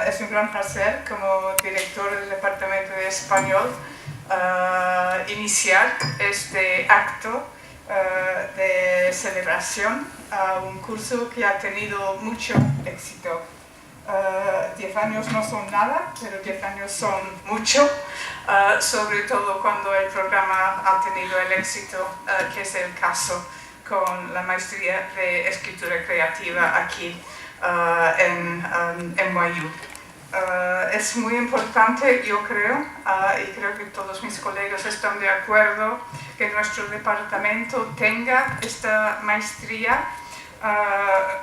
Es un gran placer como director del Departamento de Español iniciar este acto de celebración a un curso que ha tenido mucho éxito. 10 años no son nada, pero 10 años son mucho, sobre todo cuando el programa ha tenido el éxito que es el caso con la maestría de escritura creativa aquí en NYU. Es muy importante, yo creo, y creo que todos mis colegas están de acuerdo, que nuestro departamento tenga esta maestría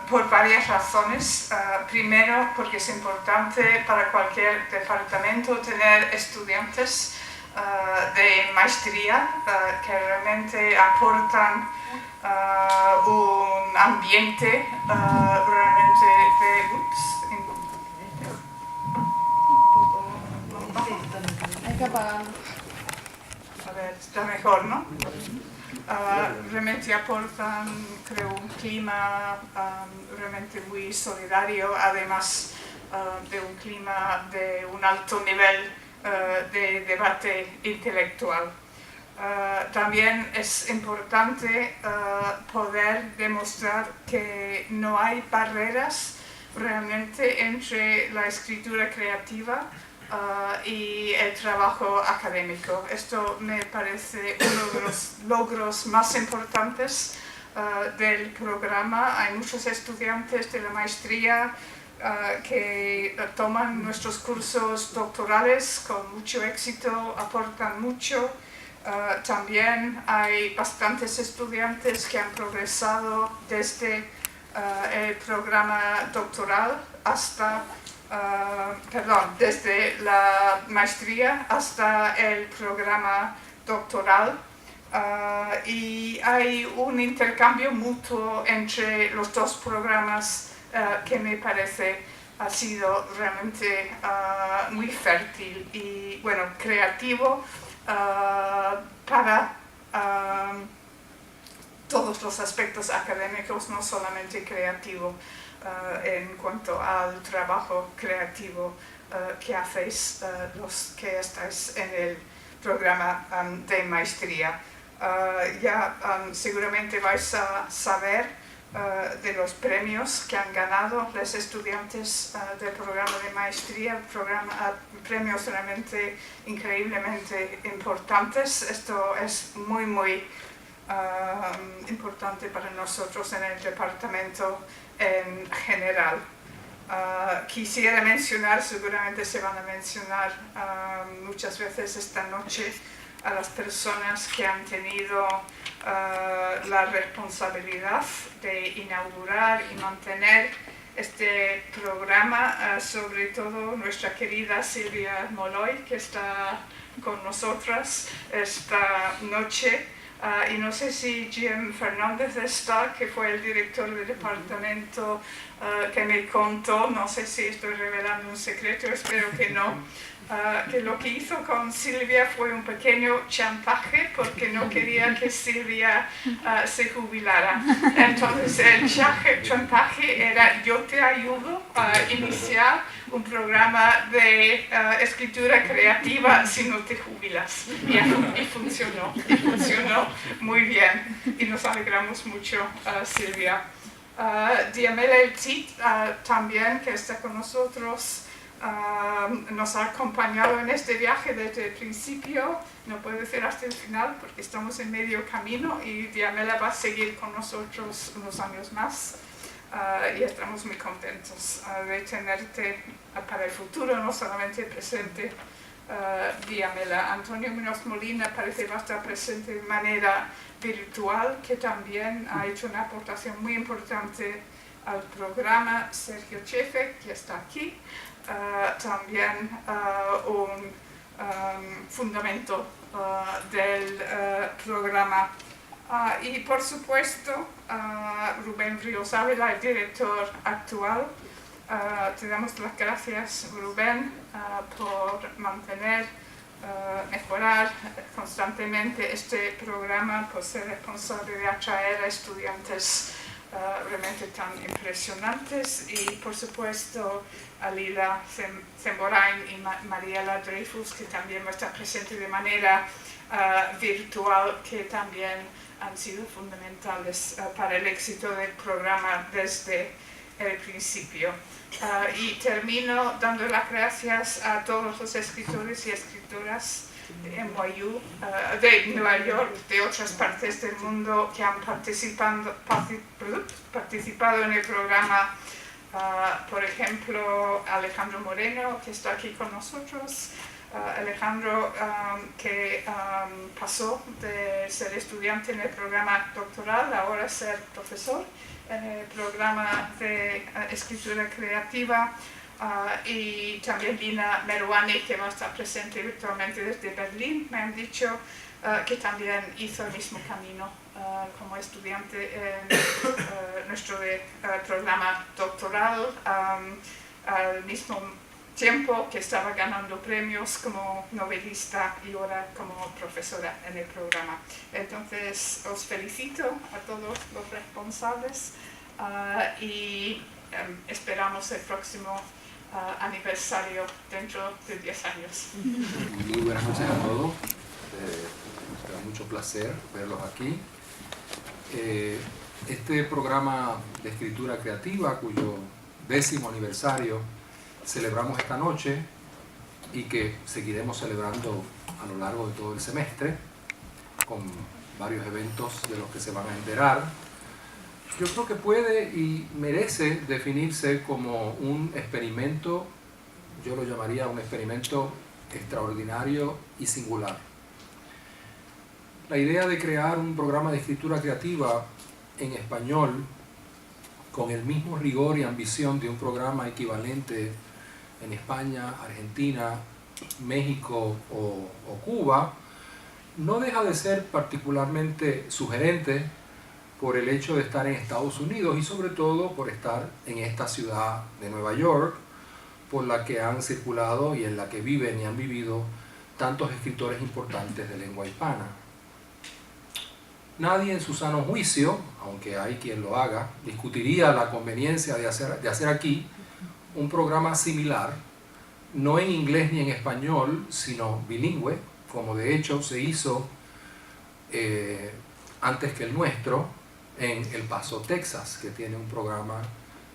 por varias razones. Primero, porque es importante para cualquier departamento tener estudiantes de maestría que realmente aportan un ambiente realmente de... Hay que apagarlo. A ver, está mejor, ¿no? Realmente aportan, creo, un clima realmente muy solidario, además de un clima de un alto nivel de debate intelectual. También es importante poder demostrar que no hay barreras realmente entre la escritura creativa y el trabajo académico. Esto me parece uno de los logros más importantes del programa. Hay muchos estudiantes de la maestría que toman nuestros cursos doctorales con mucho éxito, aportan mucho. También hay bastantes estudiantes que han progresado desde el programa doctoral hasta desde la maestría hasta el programa doctoral y hay un intercambio mutuo entre los dos programas que me parece ha sido realmente muy fértil y bueno, creativo para todos los aspectos académicos, no solamente creativo. En cuanto al trabajo creativo que hacéis los que estáis en el programa de maestría. Ya seguramente vais a saber de los premios que han ganado los estudiantes del programa de maestría, premios realmente increíblemente importantes. Esto es muy importante para nosotros en el departamento en general. Quisiera mencionar, seguramente se van a mencionar muchas veces esta noche, a las personas que han tenido la responsabilidad de inaugurar y mantener este programa, sobre todo nuestra querida Silvia Molloy, que está con nosotras esta noche. Y no sé si Jim Fernández está, que fue el director del departamento que me contó, no sé si estoy revelando un secreto, espero que no, que lo que hizo con Silvia fue un pequeño chantaje porque no quería que Silvia se jubilara. Entonces el chantaje era: yo te ayudo a iniciar un programa de escritura creativa si no te jubilas. Y funcionó muy bien y nos alegramos mucho, Silvia. Diamela Eltit también, que está con nosotros, nos ha acompañado en este viaje desde el principio, no puedo decir hasta el final porque estamos en medio camino, y Diamela va a seguir con nosotros unos años más. Y estamos muy contentos de tenerte para el futuro, no solamente presente. Diamela. Antonio Muñoz Molina parece que va a estar presente de manera virtual, que también ha hecho una aportación muy importante al programa. Sergio Chefe, que está aquí, también un fundamento del programa. Y por supuesto, Rubén Ríos Ávila, el director actual. Te damos las gracias, Rubén, por mantener, mejorar constantemente este programa, por ser responsable de atraer a estudiantes realmente tan impresionantes, y por supuesto a Lila Zemborain y Mariela Dreyfus, que también va a estar presente de manera virtual, que también han sido fundamentales para el éxito del programa desde el principio. Y termino dando las gracias a todos los escritores y escritoras de NYU, de Nueva York, de otras partes del mundo que han participado en el programa. Por ejemplo, Alejandro Moreno, que está aquí con nosotros. Alejandro, que pasó de ser estudiante en el programa doctoral, ahora ser profesor en el programa de escritura creativa. Y también Lina Meruani, que va a estar presente virtualmente desde Berlín, me han dicho que también hizo el mismo camino como estudiante en nuestro programa doctoral, al mismo tiempo que estaba ganando premios como novelista y ahora como profesora en el programa. Entonces os felicito a todos los responsables y esperamos el próximo aniversario dentro de 10 años. Muy buenas noches a todos. Me da mucho placer verlos aquí. Este programa de escritura creativa, cuyo 10º aniversario celebramos esta noche y que seguiremos celebrando a lo largo de todo el semestre, con varios eventos de los que se van a enterar, yo creo que puede y merece definirse como un experimento, yo lo llamaría un experimento extraordinario y singular. La idea de crear un programa de escritura creativa en español con el mismo rigor y ambición de un programa equivalente en España, Argentina, México o Cuba, no deja de ser particularmente sugerente por el hecho de estar en Estados Unidos y sobre todo por estar en esta ciudad de Nueva York, por la que han circulado y en la que viven y han vivido tantos escritores importantes de lengua hispana. Nadie en su sano juicio, aunque hay quien lo haga, discutiría la conveniencia de hacer aquí un programa similar, no en inglés ni en español, sino bilingüe, como de hecho se hizo antes que el nuestro, en El Paso, Texas, que tiene un programa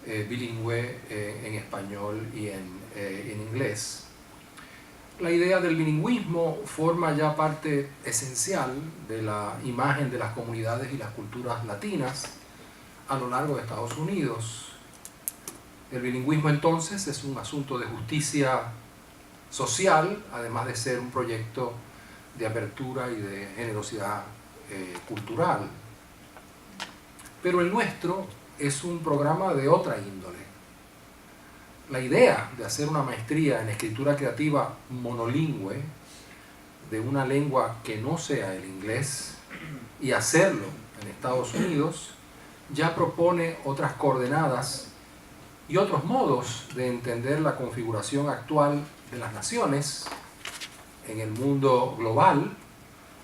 bilingüe en español y en inglés. La idea del bilingüismo forma ya parte esencial de la imagen de las comunidades y las culturas latinas a lo largo de Estados Unidos. El bilingüismo entonces es un asunto de justicia social, además de ser un proyecto de apertura y de generosidad cultural. Pero el nuestro es un programa de otra índole. La idea de hacer una maestría en escritura creativa monolingüe de una lengua que no sea el inglés y hacerlo en Estados Unidos ya propone otras coordenadas y otros modos de entender la configuración actual de las naciones en el mundo global,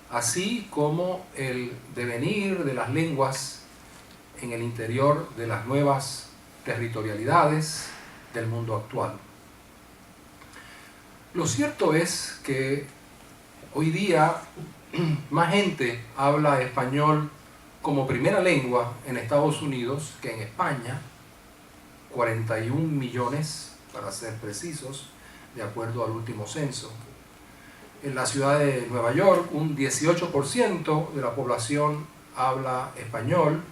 así como el devenir de las lenguas en el interior de las nuevas territorialidades del mundo actual. Lo cierto es que hoy día más gente habla español como primera lengua en Estados Unidos que en España, 41 millones para ser precisos, de acuerdo al último censo. En la ciudad de Nueva York, un 18% de la población habla español,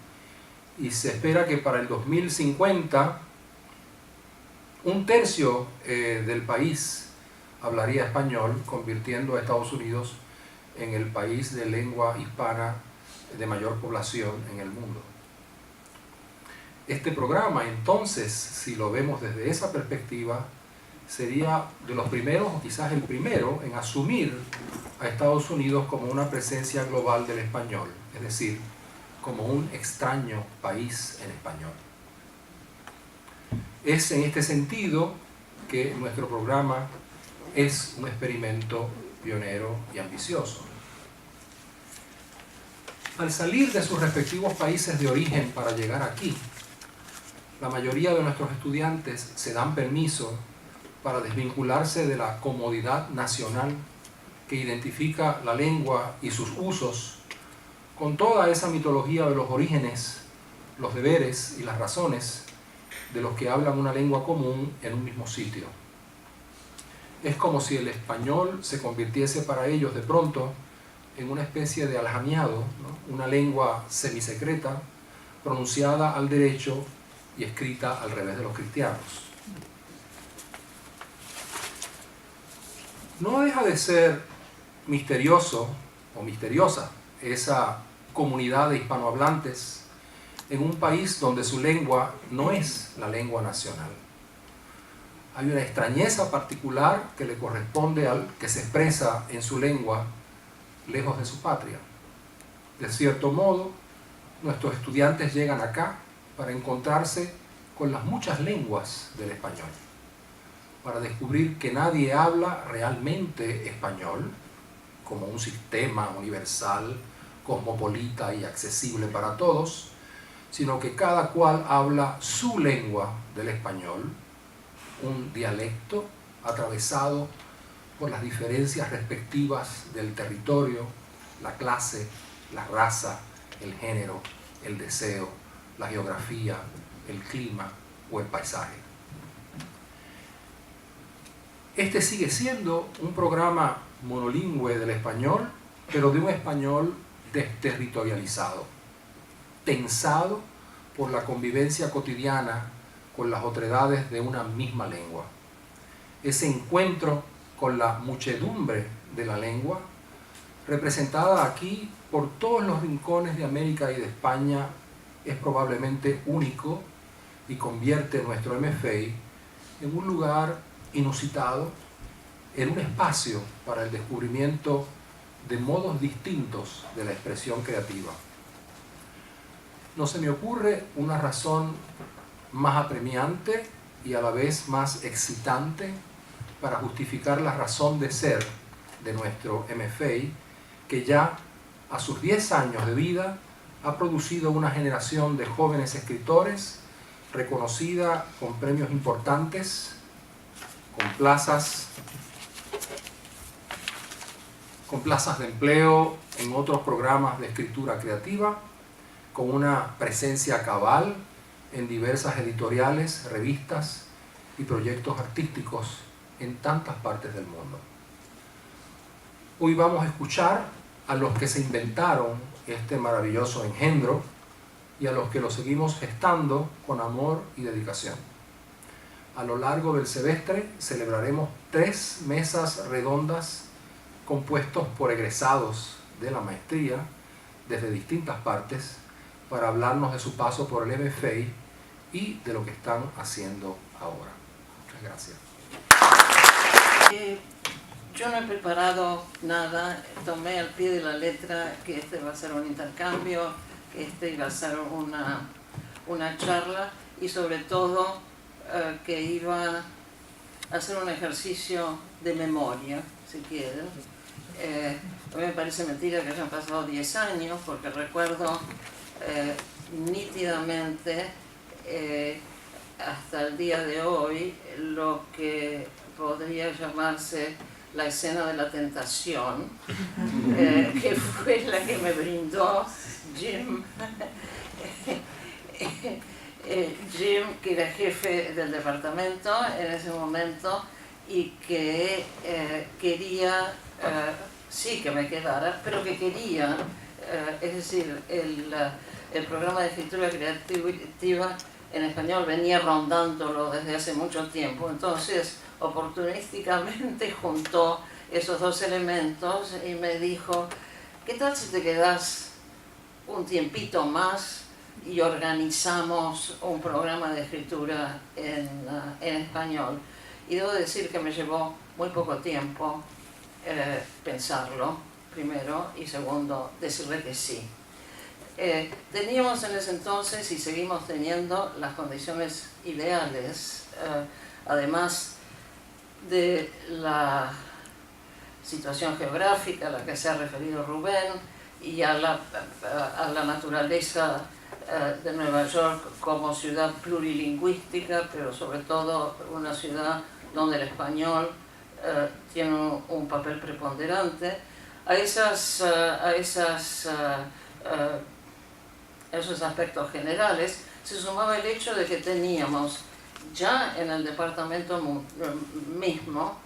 y se espera que para el 2050 un tercio del país hablaría español, convirtiendo a Estados Unidos en el país de lengua hispana de mayor población en el mundo. Este programa, entonces, si lo vemos desde esa perspectiva, sería de los primeros, o quizás el primero, en asumir a Estados Unidos como una presencia global del español, es decir, como un extraño país en español. Es en este sentido que nuestro programa es un experimento pionero y ambicioso. Al salir de sus respectivos países de origen para llegar aquí, la mayoría de nuestros estudiantes se dan permiso para desvincularse de la comodidad nacional que identifica la lengua y sus usos con toda esa mitología de los orígenes, los deberes y las razones de los que hablan una lengua común en un mismo sitio. Es como si el español se convirtiese para ellos de pronto en una especie de aljamiado, ¿no? Una lengua semisecreta, pronunciada al derecho y escrita al revés de los cristianos. No deja de ser misterioso o misteriosa esa comunidad de hispanohablantes en un país donde su lengua no es la lengua nacional. Hay una extrañeza particular que le corresponde al que se expresa en su lengua lejos de su patria. De cierto modo, nuestros estudiantes llegan acá para encontrarse con las muchas lenguas del español, para descubrir que nadie habla realmente español como un sistema universal, cosmopolita y accesible para todos, sino que cada cual habla su lengua del español, un dialecto atravesado por las diferencias respectivas del territorio, la clase, la raza, el género, el deseo, la geografía, el clima o el paisaje. Este sigue siendo un programa monolingüe del español, pero de un español desterritorializado, tensado por la convivencia cotidiana con las otredades de una misma lengua. Ese encuentro con la muchedumbre de la lengua, representada aquí por todos los rincones de América y de España, es probablemente único y convierte nuestro MFA en un lugar inusitado, en un espacio para el descubrimiento de modos distintos de la expresión creativa. No se me ocurre una razón más apremiante y a la vez más excitante para justificar la razón de ser de nuestro MFA, que ya a sus 10 años de vida ha producido una generación de jóvenes escritores reconocida con premios importantes, con plazas de empleo en otros programas de escritura creativa, con una presencia cabal en diversas editoriales, revistas y proyectos artísticos en tantas partes del mundo. Hoy vamos a escuchar a los que se inventaron este maravilloso engendro y a los que lo seguimos gestando con amor y dedicación. A lo largo del semestre celebraremos 3 mesas redondas compuestos por egresados de la maestría desde distintas partes para hablarnos de su paso por el MFA y de lo que están haciendo ahora. Muchas gracias. Yo no he preparado nada, tomé al pie de la letra que este va a ser un intercambio, que este iba a ser una charla y sobre todo que iba a hacer un ejercicio de memoria, si quieren. A mí me parece mentira que hayan pasado 10 años porque recuerdo nítidamente hasta el día de hoy lo que podría llamarse la escena de la tentación, que fue la que me brindó Jim, Jim, que era jefe del departamento en ese momento y que quería, sí que me quedara, pero que quería, es decir, el programa de escritura creativa en español venía rondándolo desde hace mucho tiempo, entonces oportunísticamente juntó esos 2 elementos y me dijo, ¿qué tal si te quedas un tiempito más y organizamos un programa de escritura en español? Y debo decir que me llevó muy poco tiempo pensarlo, primero, y segundo, decirle que sí. Teníamos en ese entonces y seguimos teniendo las condiciones ideales, además de la situación geográfica a la que se ha referido Rubén, y a la naturaleza de Nueva York como ciudad plurilingüística, pero sobre todo una ciudad donde el español tiene un papel preponderante. A esos aspectos generales se sumaba el hecho de que teníamos ya en el departamento mismo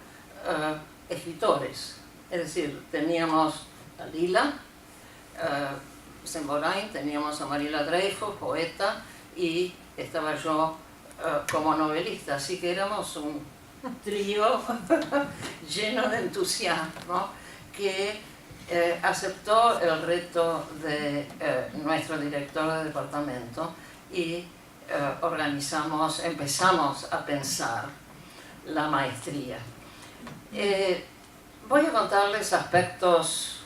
escritores, es decir, teníamos a Lila Semborain, teníamos a Mariela Dreyfus, poeta, y estaba yo como novelista, así que éramos un trío lleno de entusiasmo que aceptó el reto de nuestro director de departamento y empezamos a pensar la maestría. Voy a contarles aspectos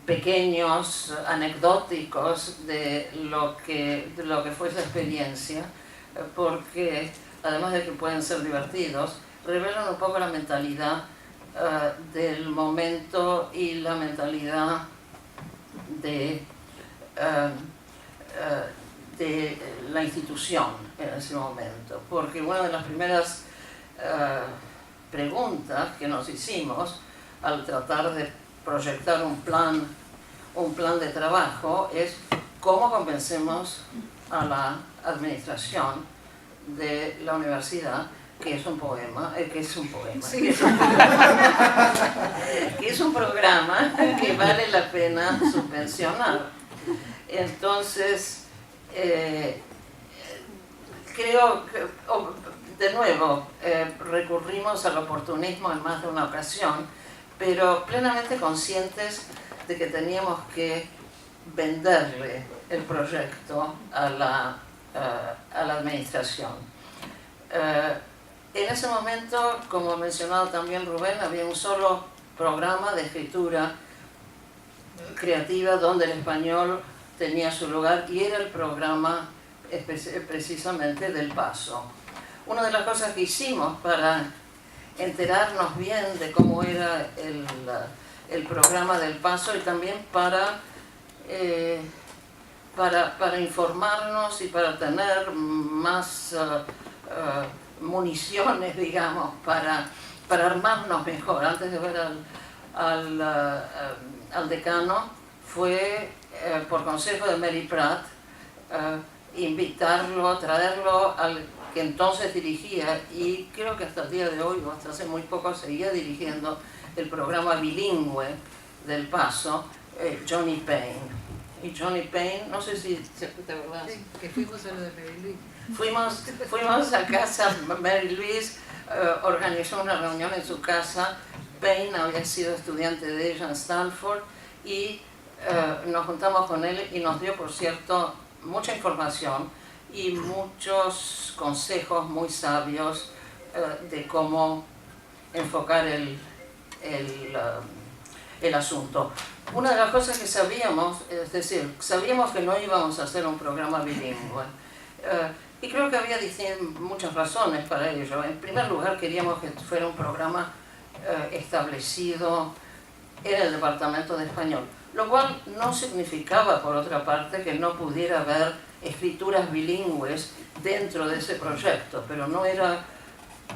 pequeños, anecdóticos de lo que fue esa experiencia, porque además de que pueden ser divertidos, revelan un poco la mentalidad del momento y la mentalidad de la institución en ese momento, porque una de las primeras preguntas que nos hicimos al tratar de proyectar un plan de trabajo es cómo convencemos a la administración de la universidad que es un programa que vale la pena subvencionar. Entonces, creo que, de nuevo, recurrimos al oportunismo en más de una ocasión, pero plenamente conscientes de que teníamos que venderle el proyecto a la administración. En ese momento, como ha mencionado también Rubén, había un solo programa de escritura creativa donde el español tenía su lugar, y era el programa precisamente del Paso. Una de las cosas que hicimos para enterarnos bien de cómo era el programa del Paso, y también para informarnos y para tener más municiones, digamos, para armarnos mejor, antes de ver al decano, fue por consejo de Mary Pratt traerlo al que entonces dirigía, y creo que hasta el día de hoy, o hasta hace muy poco, seguía dirigiendo el programa bilingüe del Paso, Johnny Payne. Y Johnny Payne, no sé si te acordás. Sí, que fuimos a lo de Mary Louise. Fuimos a casa, Mary Louise organizó una reunión en su casa. Payne había sido estudiante de ella en Stanford, y nos juntamos con él y nos dio, por cierto, mucha información y muchos consejos muy sabios de cómo enfocar el asunto. Una de las cosas que sabíamos, es decir, sabíamos que no íbamos a hacer un programa bilingüe, y creo que había muchas razones para ello. En primer lugar, queríamos que fuera un programa establecido en el departamento de español, lo cual no significaba, por otra parte, que no pudiera haber escrituras bilingües dentro de ese proyecto, pero no era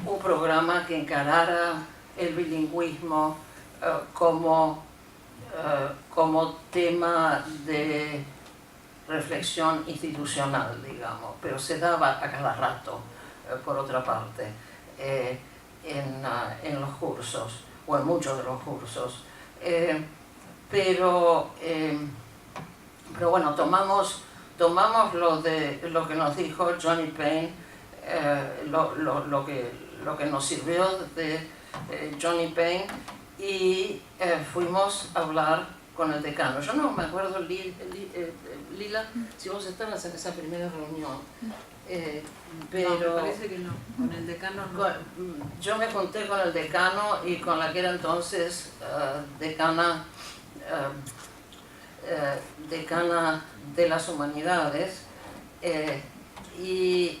un programa que encarara el bilingüismo como tema de reflexión institucional, digamos, pero se daba a cada rato, por otra parte, en los cursos, o en muchos de los cursos. Pero bueno, tomamos lo que nos dijo Johnny Payne, lo que nos sirvió de Johnny Payne, y fuimos a hablar con el decano. Yo no me acuerdo, Lila, si vos estabas en esa primera reunión, pero no, me parece que no, con el decano no. Yo me junté con el decano y con la que era entonces decana de las humanidades, y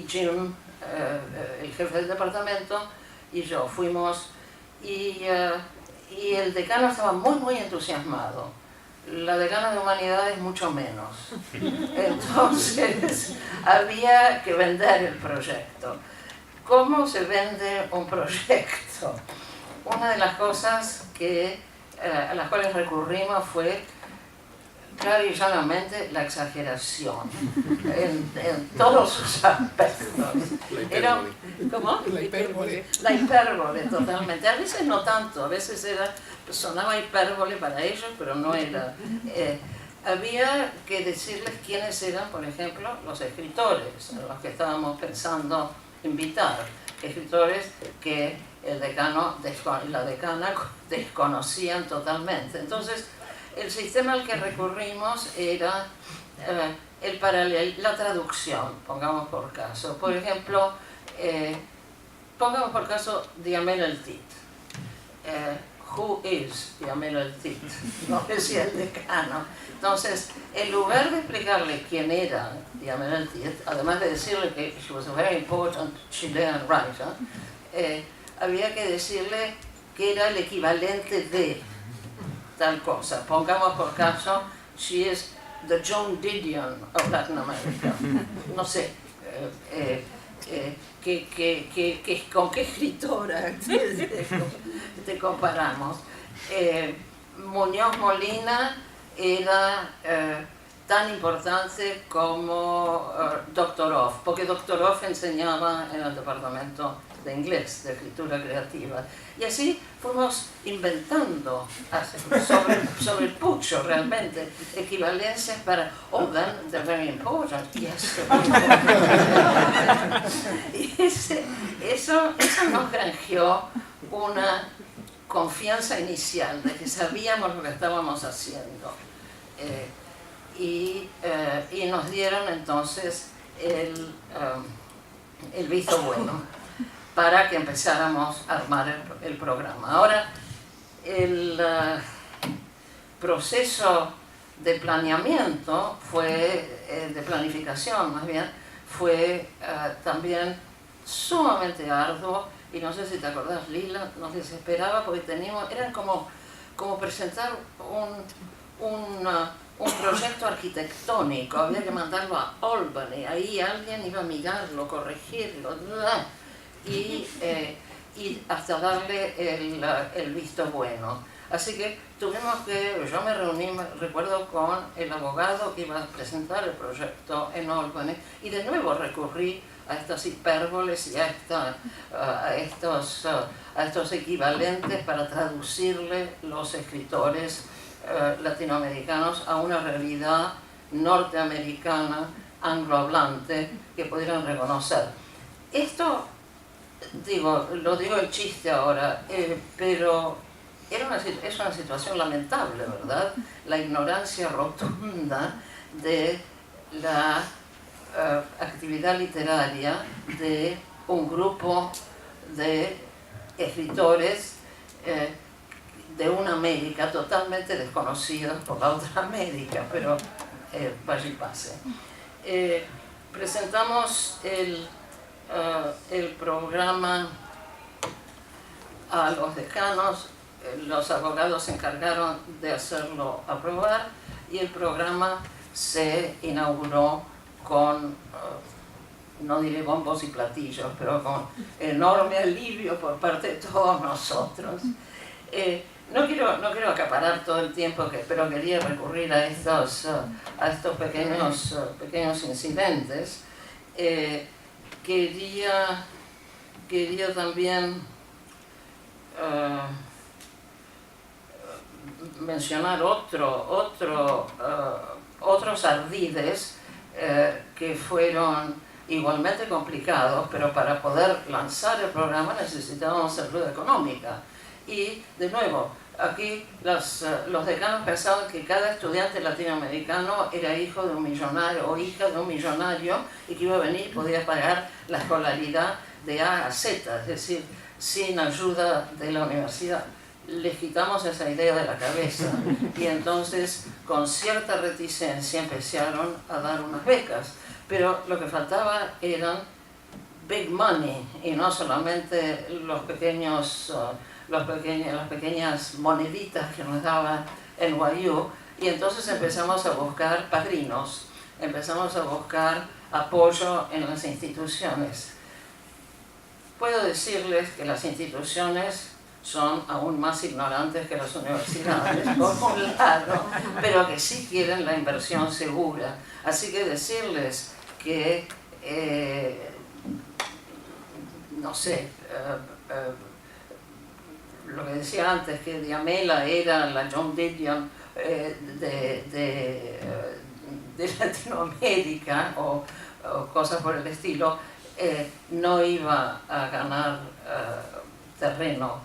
Jim, el jefe del departamento, y yo fuimos, y y el decano estaba muy entusiasmado. La decana de humanidades mucho menos. Entonces había que vender el proyecto. ¿Cómo se vende un proyecto? Una de las cosas a las cuales recurrimos fue clara y llanamente la exageración en todos sus aspectos. ¿Cómo? La hipérbole. La hipérbole, totalmente. A veces no tanto, a veces sonaba hipérbole para ellos, pero no era. Había que decirles quiénes eran, por ejemplo, los escritores a los que estábamos pensando invitar. Escritores que el decano y la decana desconocían totalmente. Entonces, el sistema al que recurrimos era la traducción, pongamos por caso. Por ejemplo, pongamos por caso Diamel el Tit. Who is Diamel el Tit? No decía el decano. Entonces, en lugar de explicarle quién era Diamel el Tit, además de decirle que she was a very important Chilean writer, había que decirle que era el equivalente de tal cosa. Pongamos por caso, she is the Joan Didion of Latin America. No sé, ¿con qué escritora te comparamos? Muñoz Molina era tan importante como Doctoroff, porque Doctoroff enseñaba en el departamento de inglés, de escritura creativa. Y así fuimos inventando sobre el pucho realmente equivalencias para, oh, then they're very important, yes. Y eso nos granjeó una confianza inicial de que sabíamos lo que estábamos haciendo. Y nos dieron entonces el visto bueno para que empezáramos a armar el programa. Ahora, el proceso de planeamiento de planificación más bien, fue también sumamente arduo, y no sé si te acordás, Lila, nos desesperaba porque eran como presentar un proyecto arquitectónico, había que mandarlo a Albany, ahí alguien iba a mirarlo, corregirlo, y hasta darle el visto bueno. Así que yo me reuní, recuerdo, con el abogado que iba a presentar el proyecto en Albany, y de nuevo recurrí a estas hipérboles y a estos equivalentes para traducirle los escritores latinoamericanos a una realidad norteamericana, anglohablante, que pudieran reconocer. Esto, lo digo en chiste ahora, pero es una situación lamentable, ¿verdad? La ignorancia rotunda de la actividad literaria de un grupo de escritores de una América totalmente desconocida por la otra América, pero vaya y pase. Presentamos el programa a los decanos, los abogados se encargaron de hacerlo aprobar, y el programa se inauguró con, no diré bombos y platillos, pero con enorme alivio por parte de todos nosotros. No quiero acaparar todo el tiempo, pero quería recurrir a estos pequeños incidentes. Quería también mencionar otros ardides que fueron igualmente complicados, pero para poder lanzar el programa necesitábamos ayuda económica. Y de nuevo, aquí los decanos pensaban que cada estudiante latinoamericano era hijo de un millonario o hija de un millonario, y que iba a venir y podía pagar la escolaridad de A a Z, es decir, sin ayuda de la universidad. Les quitamos esa idea de la cabeza, y entonces con cierta reticencia empezaron a dar unas becas, pero lo que faltaba eran big money, y no solamente los pequeños las pequeñas moneditas que nos daba NYU, y entonces empezamos a buscar padrinos, empezamos a buscar apoyo en las instituciones. Puedo decirles que las instituciones son aún más ignorantes que las universidades, por un lado, pero que sí quieren la inversión segura. Así que decirles que, no sé, lo que decía antes, que Diamela era la John Didion de Latinoamérica o cosas por el estilo, no iba a ganar terreno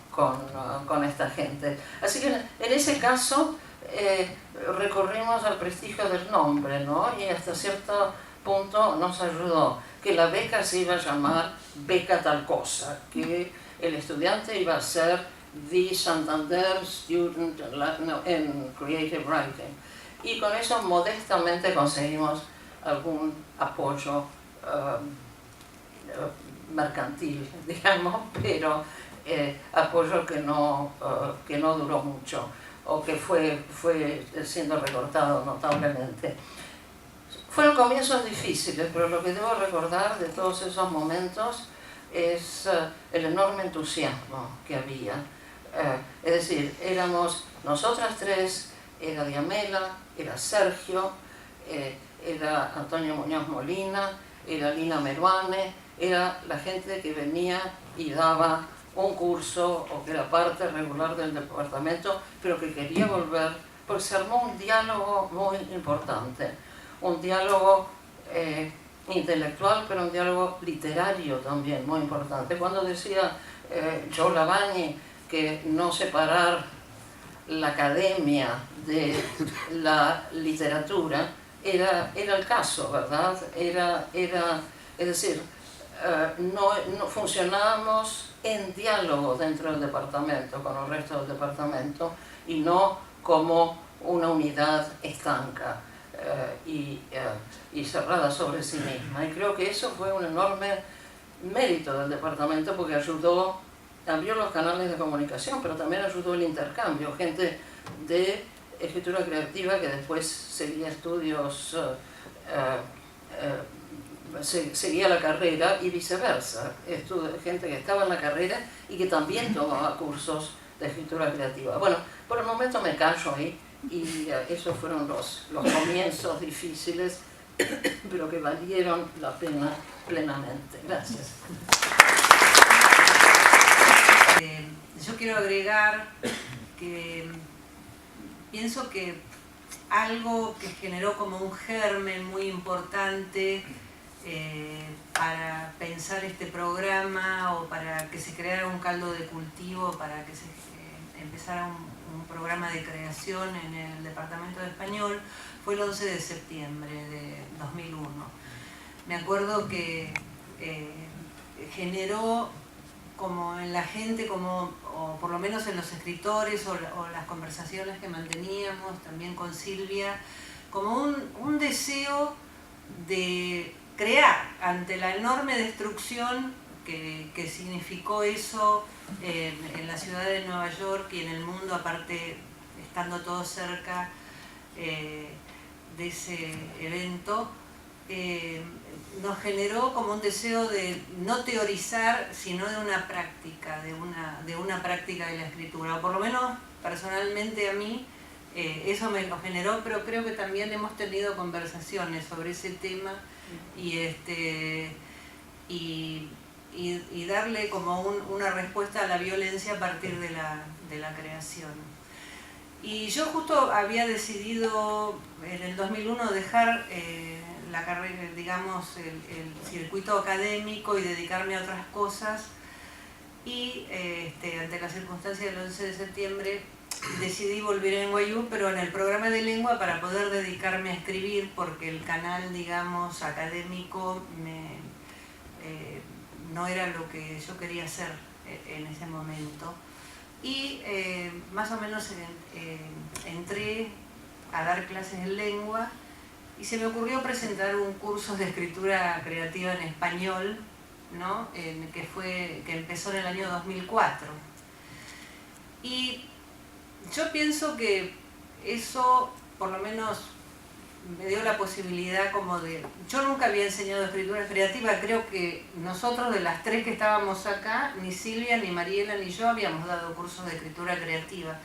con esta gente. Así que en ese caso recurrimos al prestigio del nombre, ¿no? Y hasta cierto punto nos ayudó, que la beca se iba a llamar beca tal cosa, que el estudiante iba a ser The Santander Student in Creative Writing. Y con eso modestamente conseguimos algún apoyo mercantil, digamos, pero apoyo que no duró mucho, o que fue siendo recortado notablemente. Fueron comienzos difíciles, pero lo que debo recordar de todos esos momentos es el enorme entusiasmo que había. Es decir, éramos nosotras tres, era Diamela, era Sergio, era Antonio Muñoz Molina, era Lina Meruane, era la gente que venía y daba un curso o que era parte regular del departamento, pero que quería volver, porque se armó un diálogo muy importante, un diálogo intelectual, pero un diálogo literario también muy importante. Cuando decía Joe Lavagni que no separar la academia de la literatura, era el caso, ¿verdad? Es decir, no funcionábamos en diálogo dentro del departamento, con el resto del departamento, y no como una unidad estanca y cerrada sobre sí misma. Y creo que eso fue un enorme mérito del departamento, porque abrió los canales de comunicación, pero también ayudó el intercambio. Gente de escritura creativa que después seguía estudios, seguía la carrera, y viceversa. Gente que estaba en la carrera y que también tomaba cursos de escritura creativa. Bueno, por el momento me callo ahí, y esos fueron los comienzos difíciles, pero que valieron la pena plenamente. Gracias. Yo quiero agregar que pienso que algo que generó como un germen muy importante para pensar este programa, o para que se creara un caldo de cultivo, para que se empezara un programa de creación en el Departamento de Español, fue el 11 de septiembre de 2001. Me acuerdo que generó como en la gente, o por lo menos en los escritores, o las conversaciones que manteníamos también con Silvia, como un deseo de crear ante la enorme destrucción que significó eso en la ciudad de Nueva York y en el mundo, aparte estando todos cerca de ese evento. Nos generó como un deseo de no teorizar, sino de una práctica, de una práctica de la escritura, o por lo menos personalmente a mí eso me lo generó, pero creo que también hemos tenido conversaciones sobre ese tema, y darle como una respuesta a la violencia a partir de la creación. Y yo justo había decidido en el 2001 dejar la carrera, digamos, el circuito académico, y dedicarme a otras cosas, y ante la circunstancia del 11 de septiembre decidí volver a NYU, pero en el programa de lengua, para poder dedicarme a escribir, porque el canal, digamos, académico no era lo que yo quería hacer en ese momento. Y más o menos entré a dar clases en lengua, y se me ocurrió presentar un curso de escritura creativa en español, ¿no? Que empezó en el año 2004. Y yo pienso que eso, por lo menos, me dio la posibilidad como de... Yo nunca había enseñado escritura creativa, creo que nosotros de las tres que estábamos acá, ni Silvia, ni Mariela, ni yo habíamos dado cursos de escritura creativa.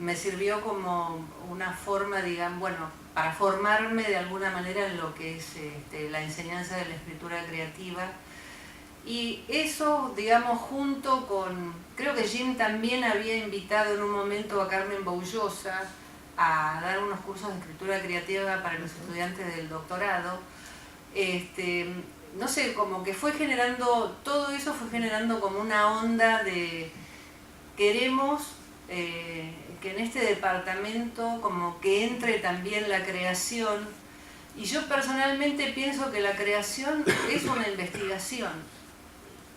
Me sirvió como una forma, digamos, bueno, para formarme de alguna manera en lo que es la enseñanza de la escritura creativa. Y eso, digamos, junto con... Creo que Jim también había invitado en un momento a Carmen Boullosa a dar unos cursos de escritura creativa para los estudiantes del doctorado. No sé, como que fue generando, todo eso fue generando como una onda de queremos que en este departamento como que entre también la creación. Y yo personalmente pienso que la creación es una investigación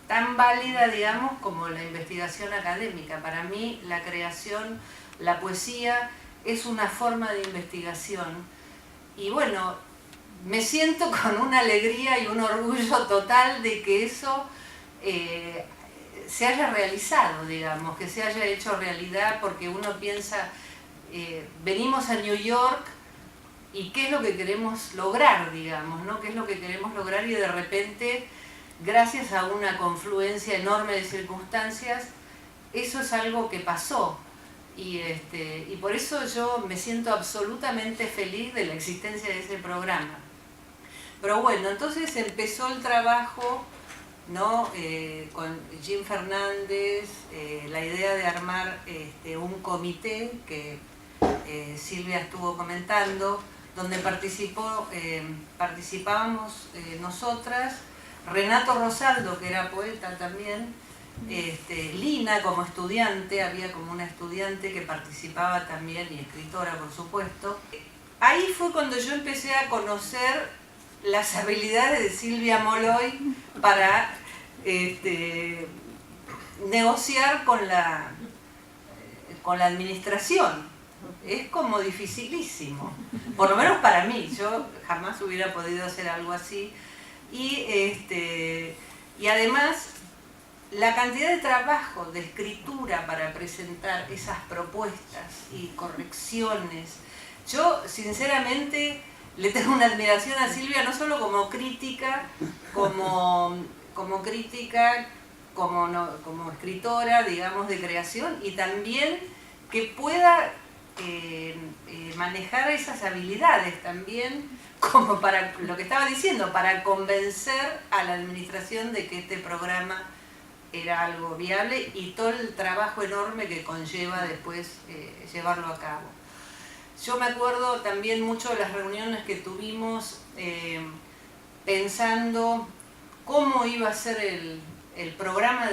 tan válida, digamos, como la investigación académica. Para mí la creación, la poesía, es una forma de investigación. Y bueno, me siento con una alegría y un orgullo total de que eso se haya realizado, digamos, que se haya hecho realidad, porque uno piensa, venimos a New York y qué es lo que queremos lograr, digamos, ¿no? ¿Qué es lo que queremos lograr? Y de repente, gracias a una confluencia enorme de circunstancias, eso es algo que pasó. Y por eso yo me siento absolutamente feliz de la existencia de ese programa. Pero bueno, entonces empezó el trabajo, ¿no? Con Jim Fernández, la idea de armar un comité que Silvia estuvo comentando, donde participábamos nosotras, Renato Rosaldo, que era poeta también, Lina como estudiante, había como una estudiante que participaba también y escritora, por supuesto. Ahí fue cuando yo empecé a conocer las habilidades de Silvia Molloy para negociar con la administración. Es como dificilísimo, por lo menos para mí. Yo jamás hubiera podido hacer algo así. Y además, la cantidad de trabajo, de escritura para presentar esas propuestas y correcciones. Yo, sinceramente, le tengo una admiración a Silvia, no solo como crítica, como escritora, digamos, de creación, y también que pueda manejar esas habilidades también, como para lo que estaba diciendo, para convencer a la administración de que este programa era algo viable y todo el trabajo enorme que conlleva después llevarlo a cabo. Yo me acuerdo también mucho de las reuniones que tuvimos pensando cómo iba a ser el programa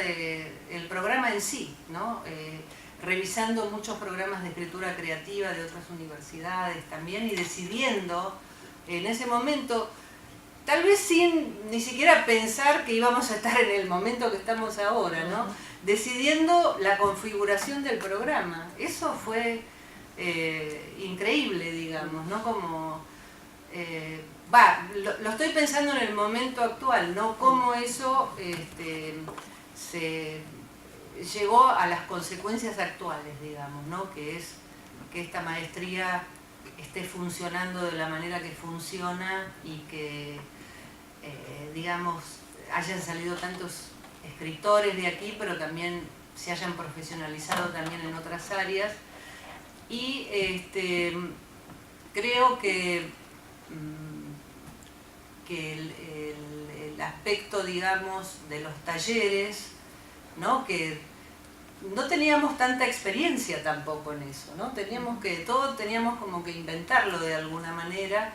en sí, ¿no? Revisando muchos programas de escritura creativa de otras universidades también y decidiendo en ese momento, tal vez sin ni siquiera pensar que íbamos a estar en el momento que estamos ahora, ¿no? Decidiendo la configuración del programa. Eso fue increíble, digamos, ¿no? Como, lo estoy pensando en el momento actual, ¿no? Cómo eso se llegó a las consecuencias actuales, digamos, ¿no? Que es que esta maestría esté funcionando de la manera que funciona y que digamos, hayan salido tantos escritores de aquí, pero también se hayan profesionalizado también en otras áreas. Y creo que el aspecto, digamos, de los talleres, ¿no? Que no teníamos tanta experiencia tampoco en eso, ¿no? Todos teníamos como que inventarlo de alguna manera.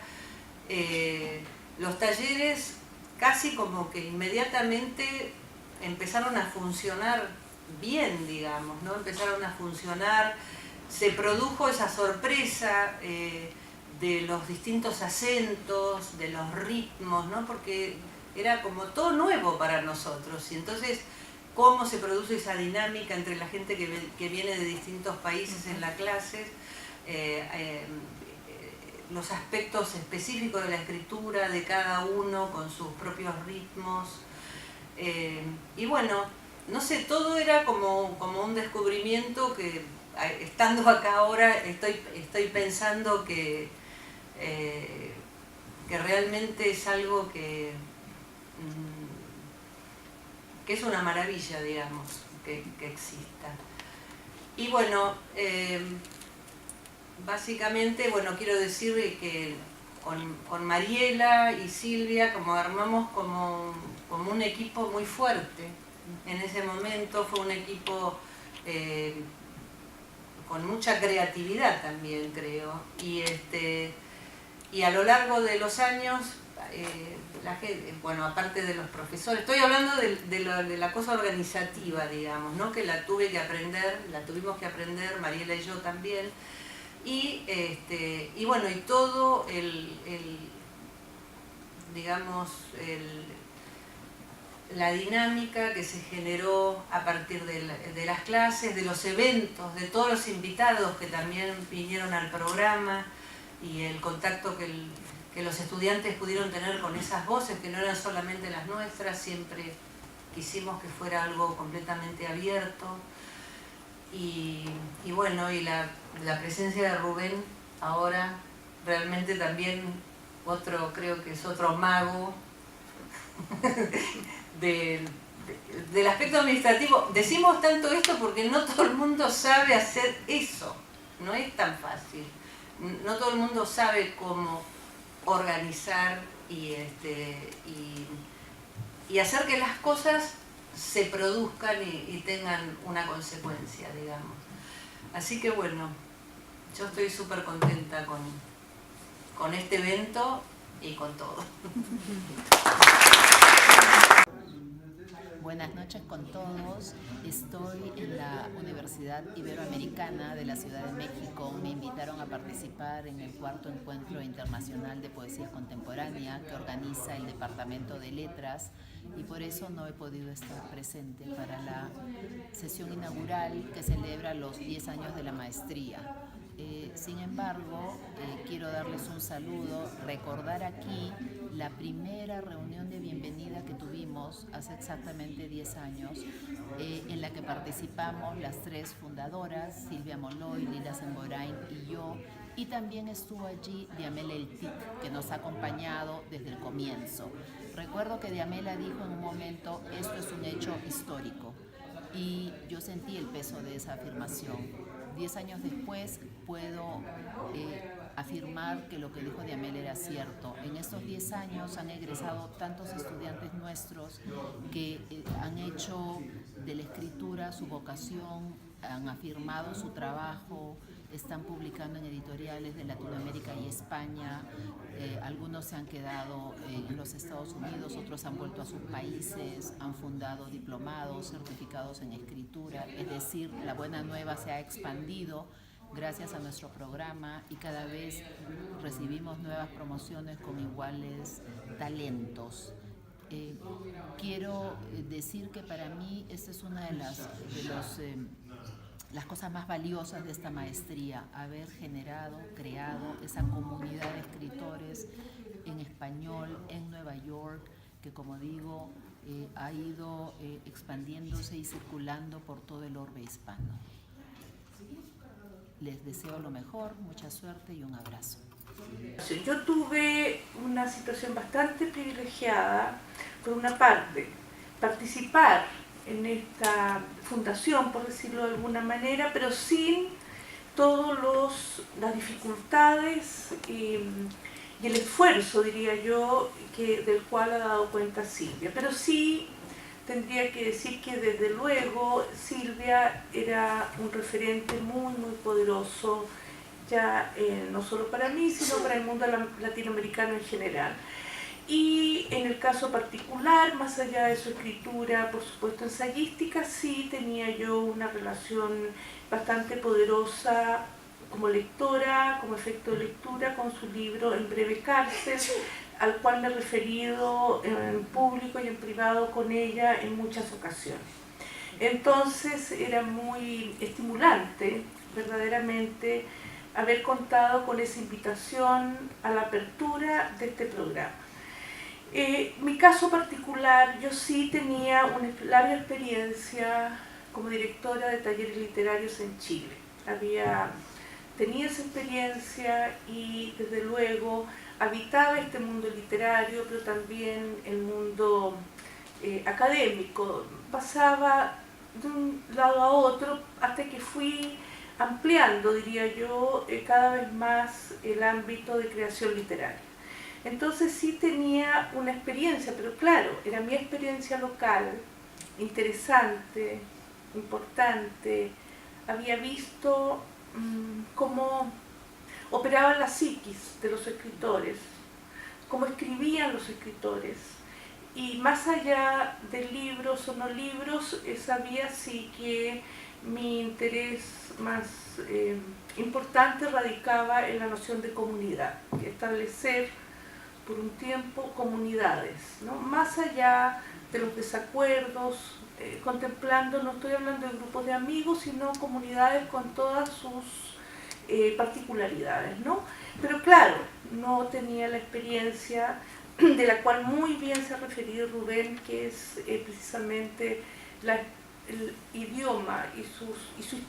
Los talleres casi como que inmediatamente empezaron a funcionar bien, digamos, ¿no? Empezaron a funcionar, se produjo esa sorpresa de los distintos acentos, de los ritmos, ¿no? Porque era como todo nuevo para nosotros, y entonces cómo se produce esa dinámica entre la gente que viene de distintos países en la clase, los aspectos específicos de la escritura de cada uno con sus propios ritmos. Y bueno, no sé, todo era como un descubrimiento que, estando acá ahora, estoy pensando que realmente es algo que es una maravilla, digamos, que exista. Y bueno, básicamente, bueno, quiero decir que con Mariela y Silvia como armamos como un equipo muy fuerte. En ese momento fue un equipo con mucha creatividad también, creo. Y a lo largo de los años, la gente, bueno, aparte de los profesores, estoy hablando de la cosa organizativa, digamos, ¿no? Que la tuvimos que aprender, Mariela y yo también. Y bueno, y todo digamos, la dinámica que se generó a partir de las clases, de los eventos, de todos los invitados que también vinieron al programa, y el contacto que los estudiantes pudieron tener con esas voces, que no eran solamente las nuestras, siempre quisimos que fuera algo completamente abierto. Y bueno, y la presencia de Rubén ahora realmente también creo que es otro mago del aspecto administrativo. Decimos tanto esto porque no todo el mundo sabe hacer eso, no es tan fácil. No todo el mundo sabe cómo organizar y hacer que las cosas se produzcan y tengan una consecuencia, digamos. Así que bueno, yo estoy súper contenta con este evento y con todo. Buenas noches con todos. Estoy en la Universidad Iberoamericana de la Ciudad de México. Me invitaron a participar en el 4º Encuentro Internacional de Poesía Contemporánea que organiza el Departamento de Letras, y por eso no he podido estar presente para la sesión inaugural que celebra los 10 años de la maestría. Sin embargo, quiero darles un saludo, recordar aquí la primera reunión de bienvenida que tuvimos hace exactamente 10 años, en la que participamos las 3 fundadoras, Silvia Molloy, Lila Semborain y yo, y también estuvo allí Diamela Eltic, que nos ha acompañado desde el comienzo. Recuerdo que Diamela dijo en un momento, esto es un hecho histórico, y yo sentí el peso de esa afirmación. 10 años después puedo afirmar que lo que dijo Diamela era cierto. En estos 10 años han egresado tantos estudiantes nuestros que han hecho de la escritura su vocación, han afirmado su trabajo, están publicando en editoriales de Latinoamérica y España. Algunos se han quedado en los Estados Unidos, otros han vuelto a sus países, han fundado diplomados, certificados en escritura. Es decir, la buena nueva se ha expandido gracias a nuestro programa y cada vez recibimos nuevas promociones con iguales talentos. Quiero decir que para mí esta es una de las cosas más valiosas de esta maestría, haber creado esa comunidad de escritores en español en Nueva York, que como digo, ha ido expandiéndose y circulando por todo el orbe hispano. Les deseo lo mejor, mucha suerte y un abrazo. Yo tuve una situación bastante privilegiada, por una parte, participar en esta fundación, por decirlo de alguna manera, pero sin todas las dificultades y el esfuerzo, diría yo, del cual ha dado cuenta Silvia. Pero sí tendría que decir que desde luego Silvia era un referente muy, muy poderoso, ya no solo para mí, sino para el mundo latinoamericano en general. Y en el caso particular, más allá de su escritura, por supuesto ensayística, sí tenía yo una relación bastante poderosa como lectora, como efecto de lectura, con su libro En breve cárcel, al cual me he referido en público y en privado con ella en muchas ocasiones. Entonces era muy estimulante, verdaderamente, haber contado con esa invitación a la apertura de este programa. Mi caso particular, yo sí tenía una larga experiencia como directora de talleres literarios en Chile. Tenía esa experiencia y desde luego habitaba este mundo literario, pero también el mundo académico. Pasaba de un lado a otro hasta que fui ampliando, diría yo, cada vez más el ámbito de creación literaria. Entonces sí tenía una experiencia, pero claro, era mi experiencia local, interesante, importante. Había visto cómo operaban las psiquis de los escritores, cómo escribían los escritores. Y más allá de libros o no libros, sabía sí que mi interés más importante radicaba en la noción de comunidad, establecer por un tiempo comunidades, ¿no? Más allá de los desacuerdos, contemplando, no estoy hablando de grupos de amigos, sino comunidades con todas sus particularidades, ¿no? Pero claro, no tenía la experiencia de la cual muy bien se ha referido Rubén, que es precisamente el idioma y su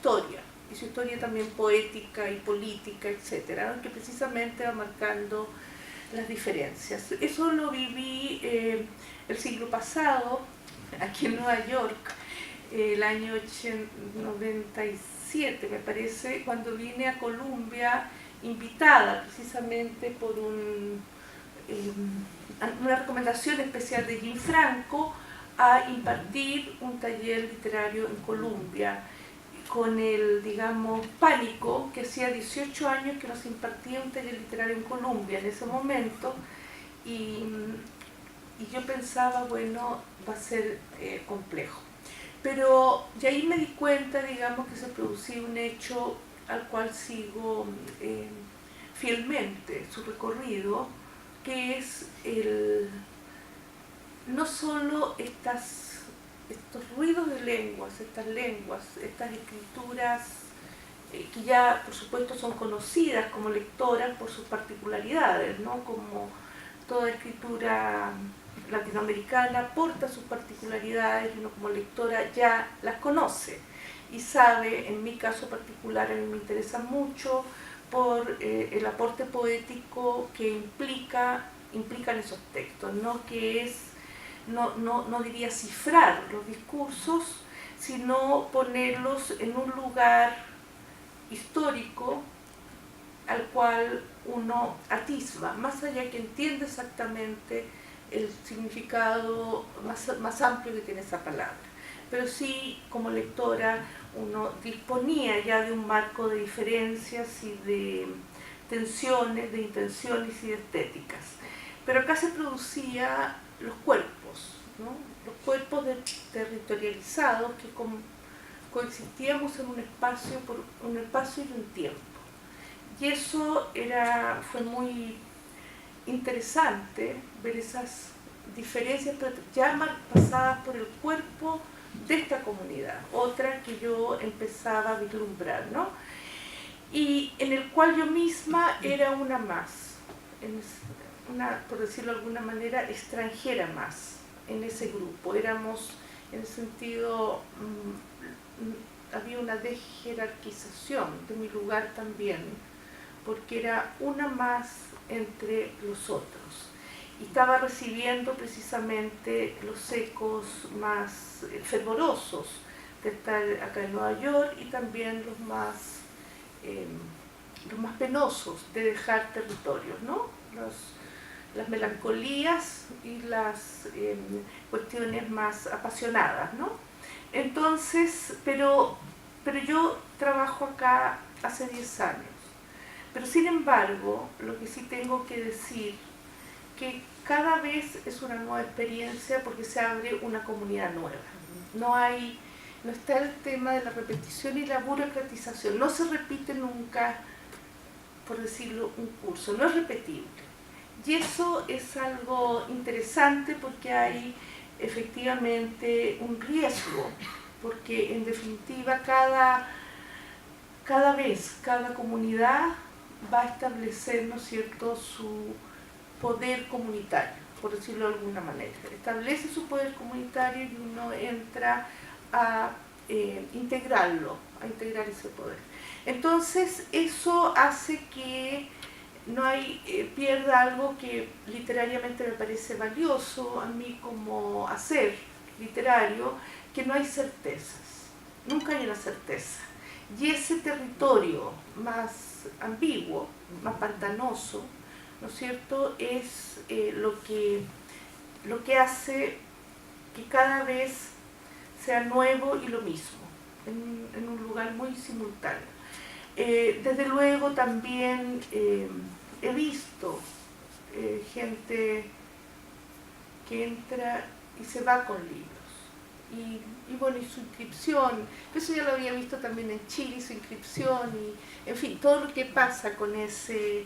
historia también poética y política, etcétera, ¿no? Que precisamente va marcando las diferencias. Eso lo viví el siglo pasado, aquí en Nueva York, el año 97, me parece, cuando vine a Colombia, invitada precisamente por una recomendación especial de Jim Franco a impartir un taller literario en Colombia, con el, digamos, pánico que hacía 18 años que nos impartía un taller literario en Colombia en ese momento, y yo pensaba, bueno, va a ser complejo. Pero de ahí me di cuenta, digamos, que se producía un hecho al cual sigo fielmente su recorrido, que es no solo estos ruidos de lenguas, estas escrituras que ya por supuesto son conocidas como lectoras por sus particularidades, ¿no? Como toda escritura latinoamericana aporta sus particularidades y uno como lectora ya las conoce y sabe. En mi caso particular a mí me interesa mucho por el aporte poético que implican esos textos, ¿no? Que es, no diría cifrar los discursos, sino ponerlos en un lugar histórico al cual uno atisba, más allá que entiende exactamente el significado más amplio que tiene esa palabra. Pero sí, como lectora, uno disponía ya de un marco de diferencias y de tensiones, de intenciones y de estéticas. Pero acá se producían los cuerpos, ¿no? Los cuerpos territorializados que coexistíamos en un espacio y un tiempo. Y eso fue muy interesante ver esas diferencias, pero ya pasadas por el cuerpo de esta comunidad, otra que yo empezaba a vislumbrar, ¿no? Y en el cual yo misma era una más, por decirlo de alguna manera, extranjera más en ese grupo. Éramos, en el sentido, había una desjerarquización de mi lugar también, porque era una más entre los otros. Y estaba recibiendo precisamente los ecos más fervorosos de estar acá en Nueva York y también los más penosos de dejar territorios, ¿no? Las melancolías y las cuestiones más apasionadas, ¿no? Entonces, pero yo trabajo acá hace 10 años. Pero sin embargo, lo que sí tengo que decir, que cada vez es una nueva experiencia porque se abre una comunidad nueva. No está el tema de la repetición y la burocratización. No se repite nunca, por decirlo, un curso. No es repetible. Y eso es algo interesante porque hay efectivamente un riesgo, porque en definitiva cada comunidad va a establecer, ¿no es cierto?, su poder comunitario. por decirlo de alguna manera. Establece su poder comunitario y uno entra a integrarlo, a integrar ese poder. Entonces eso hace que pierda algo que literariamente me parece valioso a mí como hacer literario, que no hay certezas, nunca hay una certeza. Y ese territorio más ambiguo, más pantanoso, ¿no es cierto?, es lo que hace que cada vez sea nuevo y lo mismo, en un lugar muy simultáneo. Desde luego también he visto gente que entra y se va con libros. Y bueno, y su inscripción, eso ya lo había visto también en Chile, su inscripción, y en fin, todo lo que pasa con ese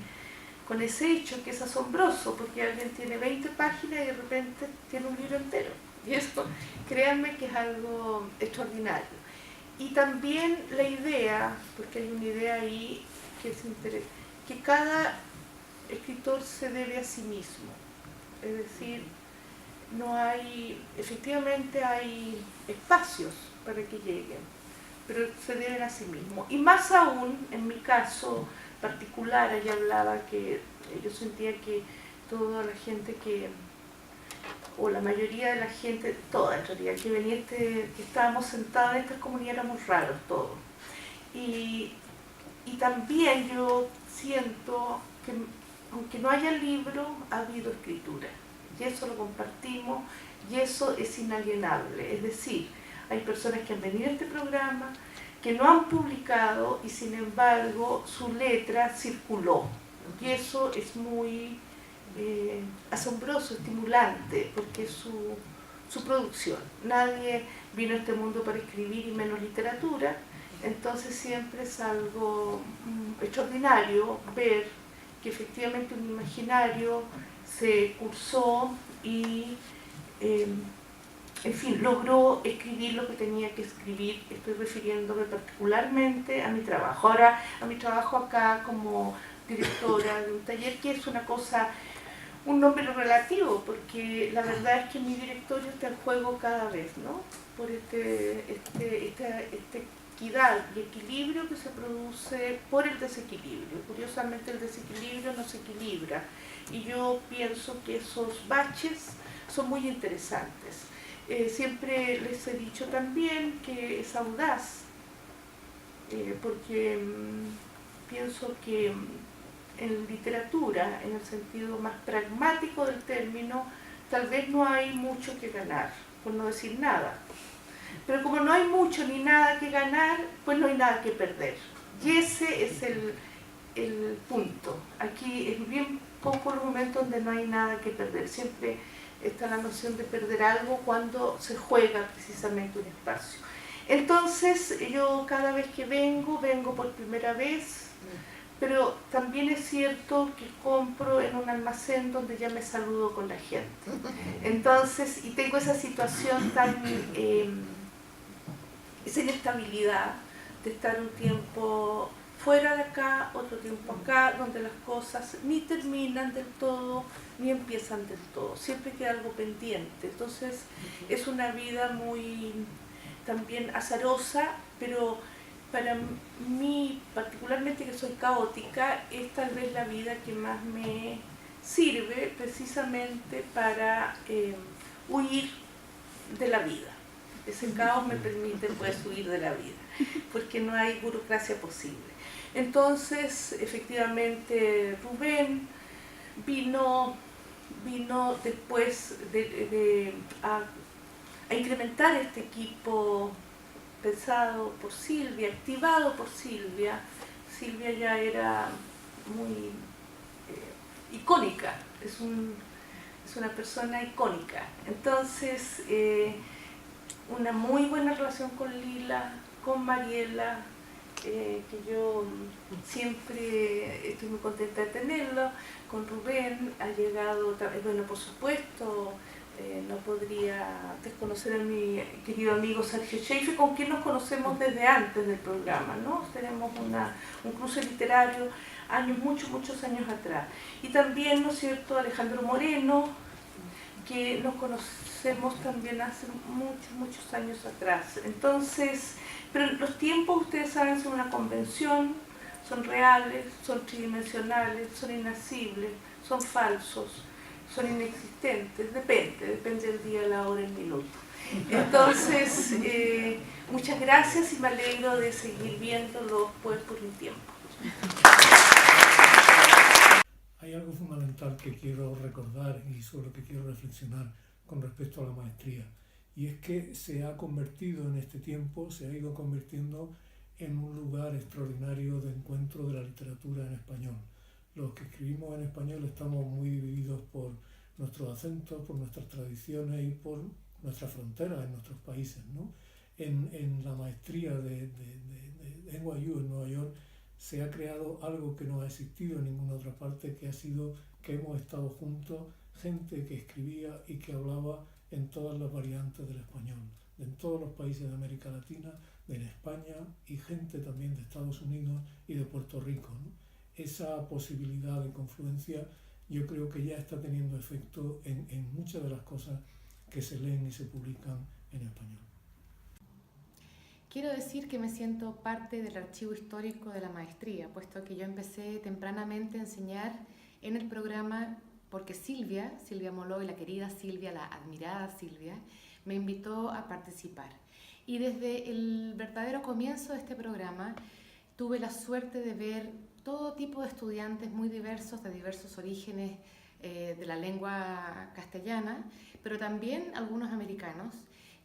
hecho que es asombroso, porque alguien tiene 20 páginas y de repente tiene un libro entero. Y eso, créanme que es algo extraordinario. Y también la idea, porque hay una idea ahí que es interesante, que cada escritor se debe a sí mismo. Es decir, efectivamente hay espacios para que lleguen, pero se deben a sí mismo. Y más aún, en mi caso particular, ella hablaba que yo sentía que toda la gente o la mayoría de la gente, toda en realidad, que venía que estábamos sentados en esta comunidad éramos raros todos. Y también yo siento que aunque no haya libro, ha habido escritura. Y eso lo compartimos y eso es inalienable. Es decir, hay personas que han venido a este programa, que no han publicado y sin embargo su letra circuló. Y eso es muy asombroso, estimulante, porque es su producción. Nadie vino a este mundo para escribir y menos literatura, entonces siempre es algo extraordinario ver que efectivamente un imaginario se cursó y en fin, logró escribir lo que tenía que escribir. Estoy refiriéndome particularmente a mi trabajo. Ahora, a mi trabajo acá como directora de un taller, que es una cosa, un nombre relativo, porque la verdad es que mi directorio está en juego cada vez, ¿no? Por esta equidad y equilibrio que se produce por el desequilibrio. Curiosamente el desequilibrio no se equilibra y yo pienso que esos baches son muy interesantes. Siempre les he dicho también que es audaz, porque pienso que en literatura, en el sentido más pragmático del término, tal vez no hay mucho que ganar, por no decir nada. Pero como no hay mucho ni nada que ganar, pues no hay nada que perder. Y ese es el punto. Aquí es bien poco el momento donde no hay nada que perder. Siempre está la noción de perder algo cuando se juega precisamente un espacio. Entonces yo cada vez que vengo por primera vez, pero también es cierto que compro en un almacén donde ya me saludo con la gente. Entonces, y tengo esa situación esa inestabilidad de estar un tiempo fuera de acá, otro tiempo acá, donde las cosas ni terminan del todo, ni empiezan del todo. Siempre queda algo pendiente. Entonces, es una vida muy también azarosa, pero para mí, particularmente que soy caótica, es tal vez la vida que más me sirve precisamente para huir de la vida. Ese caos me permite pues huir de la vida, porque no hay burocracia posible. Entonces, efectivamente, Rubén vino después a incrementar este equipo pensado por Silvia, activado por Silvia. Silvia ya era muy icónica, es una persona icónica. Entonces, una muy buena relación con Lila, con Mariela, que yo siempre estoy muy contenta de tenerlo. Con Rubén ha llegado, bueno, por supuesto, no podría desconocer a mi querido amigo Sergio Schaeffer, con quien nos conocemos desde antes del programa, ¿no? Tenemos un cruce literario muchos años atrás. Y también, ¿no es cierto?, Alejandro Moreno, que nos conocemos también hace muchos años atrás. Entonces, pero los tiempos, ustedes saben, son una convención, son reales, son tridimensionales, son inasibles, son falsos, son inexistentes, depende del día, la hora, el minuto. Entonces, muchas gracias y me alegro de seguir viéndolo pues por un tiempo. Hay algo fundamental que quiero recordar y sobre lo que quiero reflexionar con respecto a la maestría, y es que se ha convertido en este tiempo, se ha ido convirtiendo en un lugar extraordinario de encuentro de la literatura en español. Los que escribimos en español estamos muy divididos por nuestros acentos, por nuestras tradiciones y por nuestras fronteras en nuestros países, ¿no? En la maestría de NYU en Nueva York se ha creado algo que no ha existido en ninguna otra parte, que ha sido que hemos estado juntos, gente que escribía y que hablaba en todas las variantes del español, en todos los países de América Latina, de España y gente también de Estados Unidos y de Puerto Rico, ¿no? Esa posibilidad de confluencia yo creo que ya está teniendo efecto en muchas de las cosas que se leen y se publican en español. Quiero decir que me siento parte del archivo histórico de la maestría, puesto que yo empecé tempranamente a enseñar en el programa porque Silvia Molloy, la querida Silvia, la admirada Silvia, me invitó a participar. Y desde el verdadero comienzo de este programa tuve la suerte de ver todo tipo de estudiantes muy diversos, de diversos orígenes de la lengua castellana, pero también algunos americanos,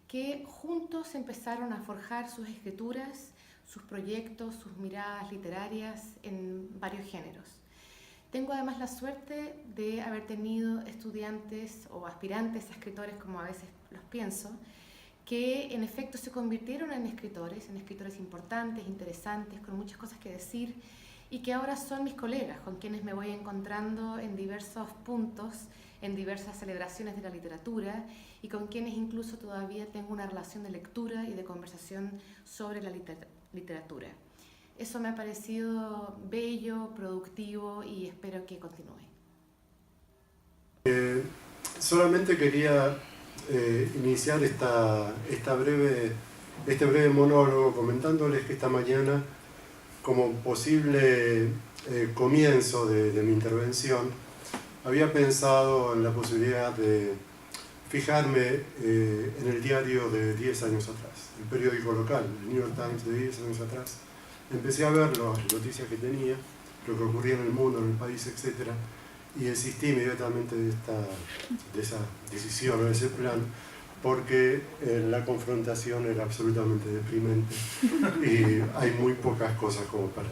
que juntos empezaron a forjar sus escrituras, sus proyectos, sus miradas literarias en varios géneros. Tengo además la suerte de haber tenido estudiantes o aspirantes a escritores, como a veces los pienso, que en efecto se convirtieron en escritores importantes, interesantes, con muchas cosas que decir, y que ahora son mis colegas, con quienes me voy encontrando en diversos puntos, en diversas celebraciones de la literatura, y con quienes incluso todavía tengo una relación de lectura y de conversación sobre la literatura. Eso me ha parecido bello, productivo y espero que continúe. Solamente quería iniciar este breve monólogo comentándoles que esta mañana, como posible comienzo de mi intervención, había pensado en la posibilidad de fijarme en el diario de 10 años atrás, el periódico local, el New York Times de 10 años atrás. Empecé a ver las noticias que tenía, lo que ocurría en el mundo, en el país, etc. Y desistí inmediatamente de esa decisión, de ese plan, porque la confrontación era absolutamente deprimente y hay muy pocas cosas como para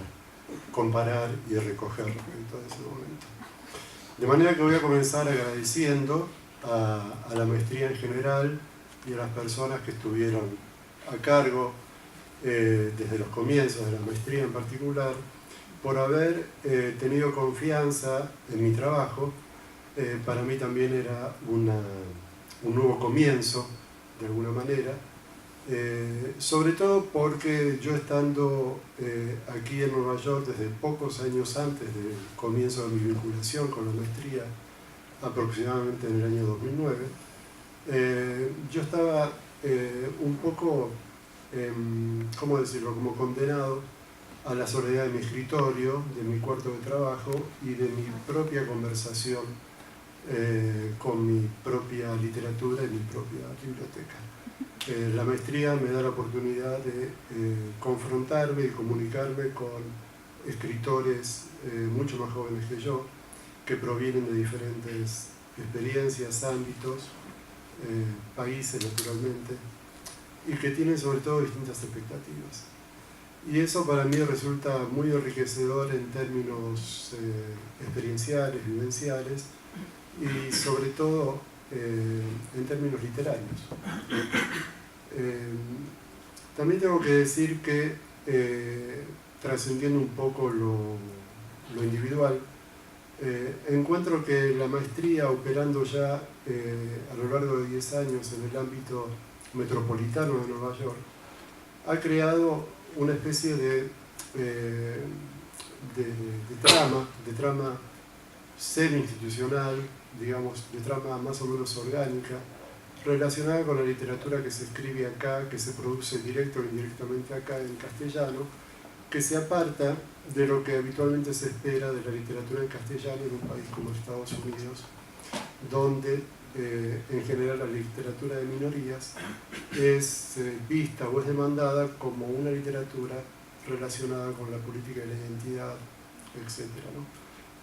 comparar y recoger respecto a ese momento. De manera que voy a comenzar agradeciendo a la maestría en general y a las personas que estuvieron a cargo desde los comienzos de la maestría en particular, por haber tenido confianza en mi trabajo. Para mí también era un nuevo comienzo, de alguna manera, sobre todo porque yo estando aquí en Nueva York desde pocos años antes del comienzo de mi vinculación con la maestría, aproximadamente en el año 2009, yo estaba un poco, ¿cómo decirlo?, como condenado a la soledad de mi escritorio, de mi cuarto de trabajo y de mi propia conversación con mi propia literatura y mi propia biblioteca. La maestría me da la oportunidad de confrontarme y comunicarme con escritores mucho más jóvenes que yo, que provienen de diferentes experiencias, ámbitos, países naturalmente, y que tienen sobre todo distintas expectativas. Y eso para mí resulta muy enriquecedor en términos experienciales, vivenciales y sobre todo en términos literarios. También tengo que decir que trascendiendo un poco lo individual, encuentro que la maestría, operando ya a lo largo de 10 años en el ámbito metropolitano de Nueva York, ha creado una especie de trama semi-institucional, digamos, de trama más o menos orgánica, relacionada con la literatura que se escribe acá, que se produce directo o indirectamente acá en castellano, que se aparta de lo que habitualmente se espera de la literatura en castellano en un país como Estados Unidos, donde en general la literatura de minorías es vista o es demandada como una literatura relacionada con la política y la identidad, etc., ¿no?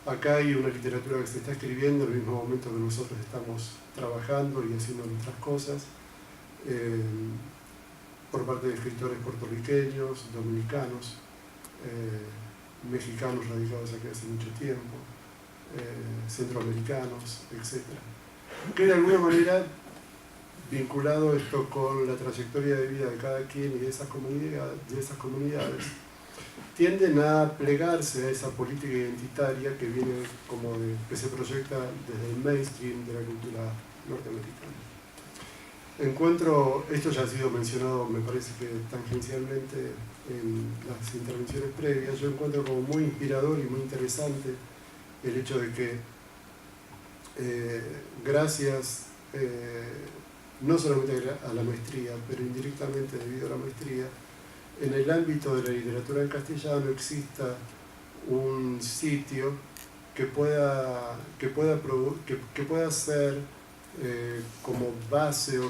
Acá hay una literatura que se está escribiendo en el mismo momento que nosotros estamos trabajando y haciendo nuestras cosas, por parte de escritores puertorriqueños, dominicanos, mexicanos radicados aquí hace mucho tiempo, centroamericanos, etc. Que de alguna manera, vinculado esto con la trayectoria de vida de cada quien y de esas comunidades, tienden a plegarse a esa política identitaria que viene que se proyecta desde el mainstream de la cultura norteamericana. Esto ya ha sido mencionado, me parece que tangencialmente en las intervenciones previas, yo encuentro como muy inspirador y muy interesante el hecho de que gracias no solamente a la maestría, pero indirectamente debido a la maestría, en el ámbito de la literatura en castellano exista un sitio que pueda ser como base o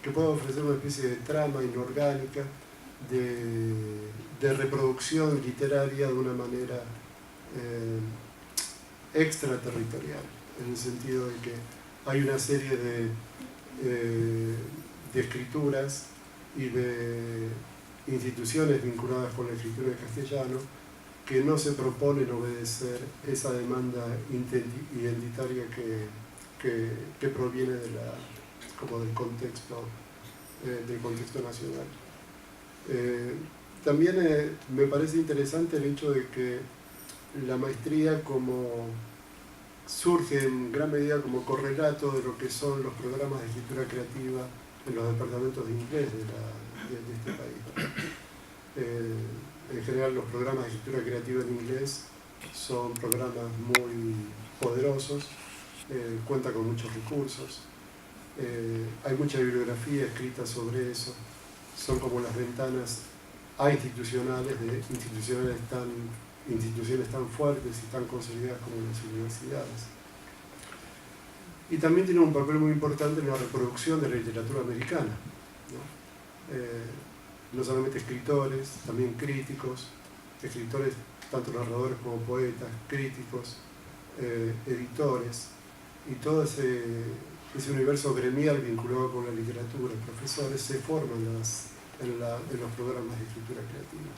que pueda ofrecer una especie de trama inorgánica de reproducción literaria de una manera extraterritorial, en el sentido de que hay una serie de escrituras y de instituciones vinculadas con la escritura en castellano que no se proponen obedecer esa demanda identitaria que proviene del contexto nacional. También me parece interesante el hecho de que la maestría surge en gran medida como correlato de lo que son los programas de escritura creativa en los departamentos de inglés de este país. En general los programas de escritura creativa en inglés son programas muy poderosos, cuentan con muchos recursos, hay mucha bibliografía escrita sobre eso, son como las ventanas a institucionales de instituciones tan fuertes y tan consolidadas como las universidades. Y también tiene un papel muy importante en la reproducción de la literatura americana, ¿no? No solamente escritores, también críticos, escritores, tanto narradores como poetas, críticos, editores, y todo ese universo gremial vinculado con la literatura, profesores, se forman en los programas de escritura creativa.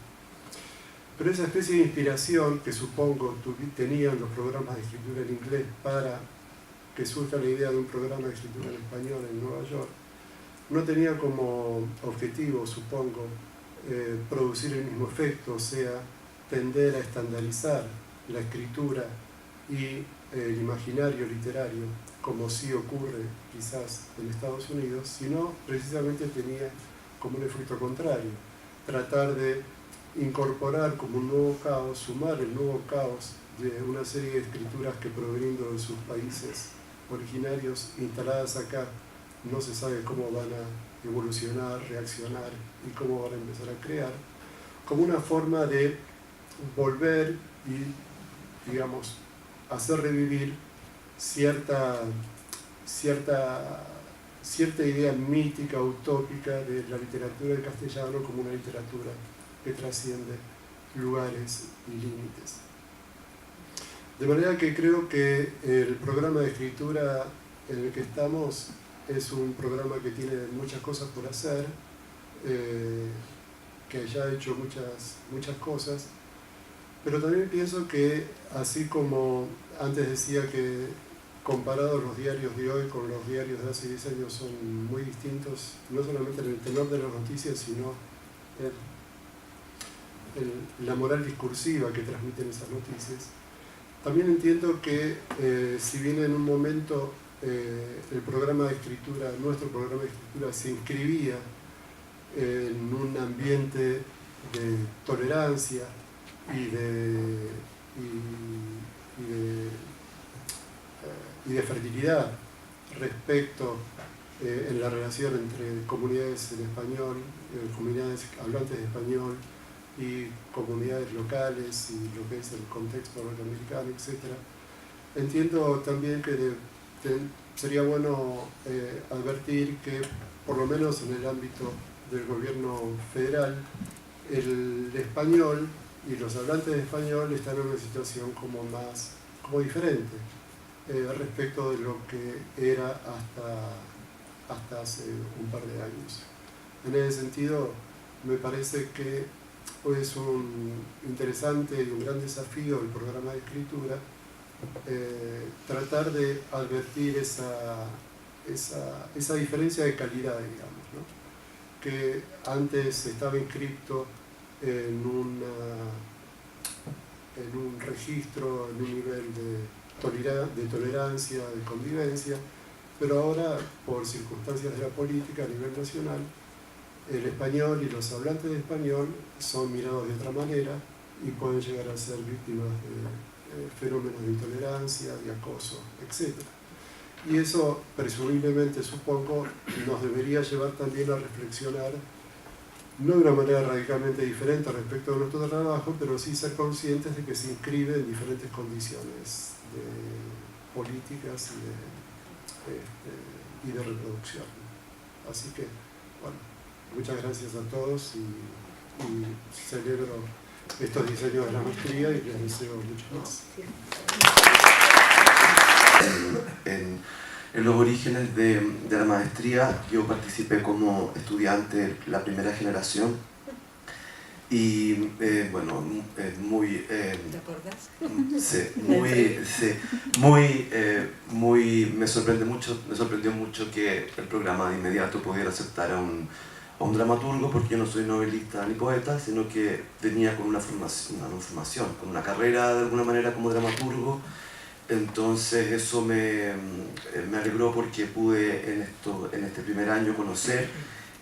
Pero esa especie de inspiración que supongo tenían los programas de escritura en inglés para que surja la idea de un programa de escritura en español en Nueva York, no tenía como objetivo, supongo, producir el mismo efecto, o sea, tender a estandarizar la escritura y el imaginario literario, como sí ocurre quizás en Estados Unidos, sino precisamente tenía como un efecto contrario, tratar de incorporar como un nuevo caos, sumar el nuevo caos de una serie de escrituras que proveniendo de sus países originarios instaladas acá, no se sabe cómo van a evolucionar, reaccionar y cómo van a empezar a crear, como una forma de volver y, digamos, hacer revivir cierta idea mítica, utópica de la literatura en castellano como una literatura que trasciende lugares y límites. De manera que creo que el programa de escritura en el que estamos es un programa que tiene muchas cosas por hacer, que ya ha hecho muchas cosas, pero también pienso que, así como antes decía que comparados los diarios de hoy con los diarios de hace 10 años son muy distintos, no solamente en el tenor de las noticias, sino en la moral discursiva que transmiten esas noticias. También entiendo que si bien en un momento el programa de escritura, nuestro programa de escritura se inscribía en un ambiente de tolerancia y de y de fertilidad respecto en la relación entre comunidades en español, comunidades hablantes de español y comunidades locales y lo que es el contexto norteamericano, etc. Entiendo también que sería bueno advertir que, por lo menos en el ámbito del gobierno federal, el español y los hablantes de español están en una situación como diferente respecto de lo que era hasta hace un par de años. En ese sentido, me parece que es un interesante y un gran desafío el programa de escritura tratar de advertir esa diferencia de calidad, digamos, ¿no? Que antes estaba inscrito en un registro, en un nivel de tolerancia, de convivencia, pero ahora, por circunstancias de la política a nivel nacional, el español y los hablantes de español son mirados de otra manera y pueden llegar a ser víctimas de fenómenos de intolerancia, de acoso, etc. Y eso, presumiblemente, supongo, nos debería llevar también a reflexionar, no de una manera radicalmente diferente respecto de nuestro trabajo, pero sí ser conscientes de que se inscribe en diferentes condiciones políticas y de reproducción. Así que, bueno, muchas gracias a todos y celebro estos diseños de la maestría y les deseo mucho más. En los orígenes de la maestría yo participé como estudiante la primera generación y bueno, muy... ¿Te acordás? Sí, me sorprendió mucho que el programa de inmediato pudiera aceptar a un dramaturgo, porque yo no soy novelista ni poeta, sino que venía con una formación, con una carrera de alguna manera como dramaturgo. Entonces eso me alegró porque pude en este primer año conocer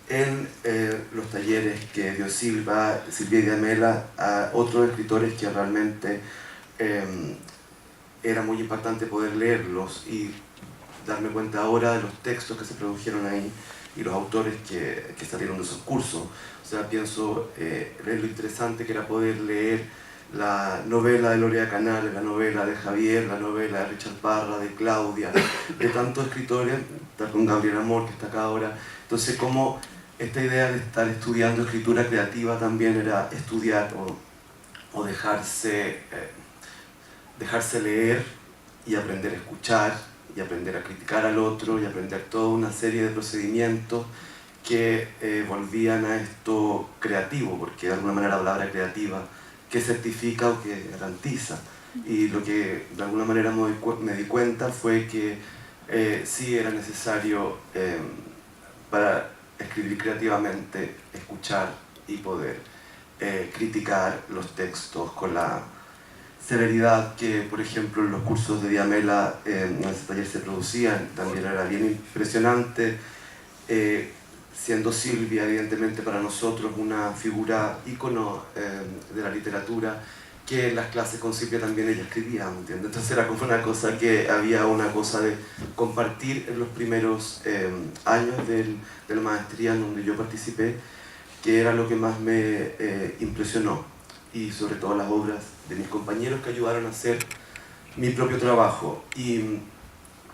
en los talleres que dio Silvia y Diamela a otros escritores que realmente era muy impactante poder leerlos y darme cuenta ahora de los textos que se produjeron ahí y los autores que salieron de esos cursos. O sea, pienso en lo interesante que era poder leer la novela de Lorea Canales, la novela de Javier, la novela de Richard Parra, de Claudia, de tantos escritores, tal con Gabriel Amor, que está acá ahora. Entonces, como esta idea de estar estudiando escritura creativa también era estudiar o dejarse leer y aprender a escuchar y aprender a criticar al otro y aprender toda una serie de procedimientos que volvían a esto creativo, porque de alguna manera la palabra creativa que certifica o que garantiza. Y lo que de alguna manera me di cuenta fue que sí era necesario para escribir creativamente, escuchar y poder criticar los textos con la celeridad que, por ejemplo, en los cursos de Diamela en ese taller se producían. También era bien impresionante, siendo Silvia, evidentemente, para nosotros una figura ícono de la literatura, que en las clases con Silvia también ella escribía, ¿entiendes? Entonces era como una cosa que había una cosa de compartir en los primeros años de la maestría en donde yo participé, que era lo que más me impresionó, y sobre todo las obras de mis compañeros que ayudaron a hacer mi propio trabajo. Y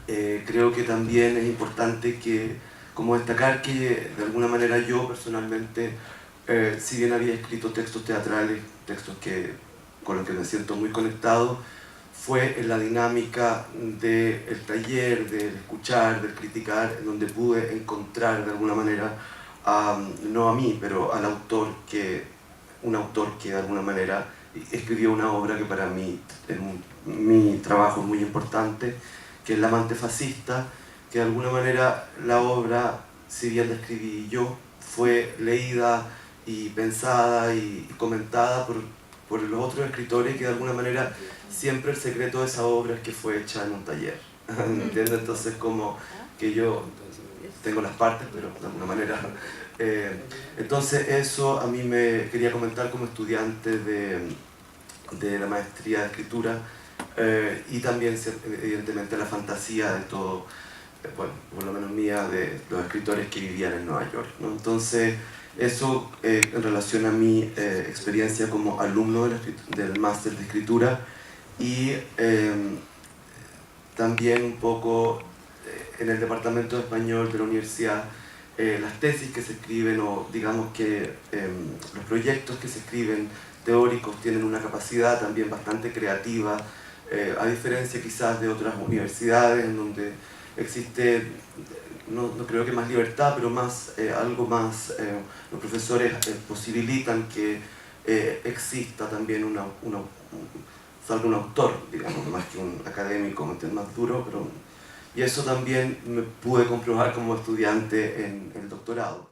creo que también es importante como destacar que de alguna manera yo personalmente, si bien había escrito textos teatrales, textos con los que me siento muy conectado, fue en la dinámica del taller, del escuchar, del criticar, en donde pude encontrar de alguna manera, no a mí, pero al autor, un autor que de alguna manera escribió una obra que para mí, en mi trabajo es muy importante, que es La amante fascista, que de alguna manera la obra, si bien la escribí yo, fue leída y pensada y comentada por los otros escritores, que de alguna manera siempre el secreto de esa obra es que fue hecha en un taller. ¿Entiendes? Entonces como que yo tengo las partes, pero de alguna manera... entonces eso a mí me quería comentar como estudiante de la maestría de escritura, y también evidentemente la fantasía de todo, bueno, por lo menos mía, de los escritores que vivían en Nueva York, ¿no? Entonces eso en relación a mi experiencia como alumno del máster de escritura, y también un poco en el departamento de español de la universidad, las tesis que se escriben, o digamos que los proyectos que se escriben teóricos tienen una capacidad también bastante creativa, a diferencia quizás de otras universidades en donde existe, no creo que más libertad, pero más, algo más, los profesores posibilitan que exista también salga un autor, digamos, más que un académico, más duro, pero, y eso también me pude comprobar como estudiante en el doctorado.